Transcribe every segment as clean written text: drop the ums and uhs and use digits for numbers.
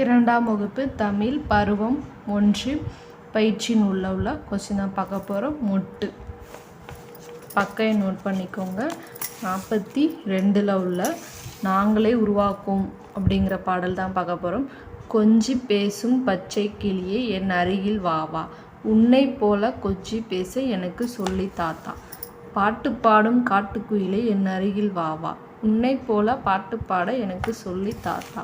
இரண்டாம் வகுப்பு தமிழ் பருவம் 1 பயிற்சி நூலில் உள்ள கொஸ்டின் தான் பார்க்க போகிறோம். மொட்டு பக்கையை நோட் பண்ணிக்கோங்க. 42ல் உள்ள நாங்களே உருவாக்கும் அப்படிங்கிற பாடல் தான் பார்க்க போகிறோம். கொஞ்சி பேசும் பச்சை கிளியே என் அருகில் வாவா, உன்னை போல கொஞ்சி பேச எனக்கு சொல்லி தாத்தா, பாட்டு பாடும் காட்டுக்குயிலே என் அருகில் வாவா, உன்னை போல பாட்டு பாட எனக்கு சொல்லி தாத்தா.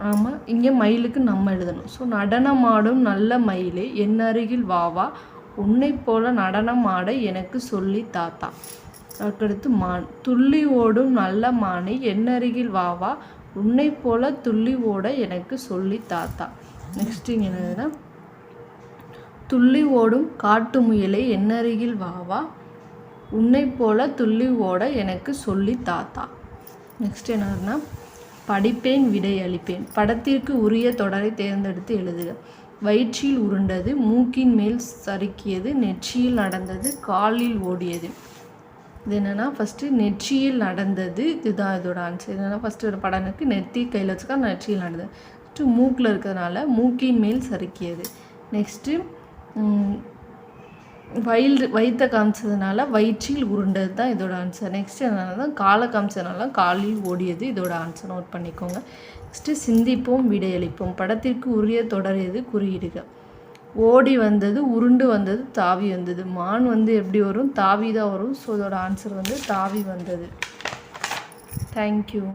ஆமாம், இங்கே மயிலுக்கு நம்ம எழுதணும். ஸோ நடனமாடும் நல்ல மயிலே என் அருகில் வாவா, உன்னை போல நடனம் ஆட எனக்கு சொல்லி தாத்தா. அதுக்கடுத்து மான், துள்ளி ஓடும் நல்ல மானை என் அருகில் வாவா, உன்னை போல துள்ளி ஓட எனக்கு சொல்லி தாத்தா. நெக்ஸ்ட் இங்கே என்னதுன்னா, துள்ளி ஓடும் காட்டு முயலை என் அருகில் வாவா, உன்னை போல துள்ளி ஓட எனக்கு சொல்லி தாத்தா. நெக்ஸ்ட் என்னதுன்னா, படிப்பேன் விடை அளிப்பேன், படத்திற்கு உரிய தொடரை தேர்ந்தெடுத்து எழுதுக. வயிற்றில் உருண்டது, மூக்கின் மேல் சறுக்கியது, நெற்றியில் நடந்தது, காலில் ஓடியது. இது என்னென்னா, ஃபஸ்ட்டு நெற்றியில் நடந்தது, இதுதான் இதோட ஆன்சர். என்னென்னா, ஃபஸ்ட்டு ஒரு படம் இருக்குது, நெற்றி கையில் வச்சுக்கா, நெற்றியில் நடந்தது. நெக்ஸ்ட்டு மூக்கில் இருக்கிறதுனால மூக்கின் மேல் சறுக்கியது. நெக்ஸ்ட்டு வயிற்றை காமிச்சதுனால வயிற்றில் உருண்டது தான் இதோட ஆன்சர். நெக்ஸ்ட் என்னன்னா, காலை காமிச்சதுனால காலில் ஓடியது இதோட ஆன்சர். நோட் பண்ணிக்கோங்க. நெக்ஸ்ட்டு சிந்திப்போம் விடையளிப்போம், படத்திற்கு உரிய தொடர் எது குறியிடுக. ஓடி வந்தது, உருண்டு வந்தது, தாவி வந்தது. மான் எப்படி வரும், தாவி தான் வரும். ஸோ இதோட ஆன்சர் தாவி வந்தது. தேங்க்யூ.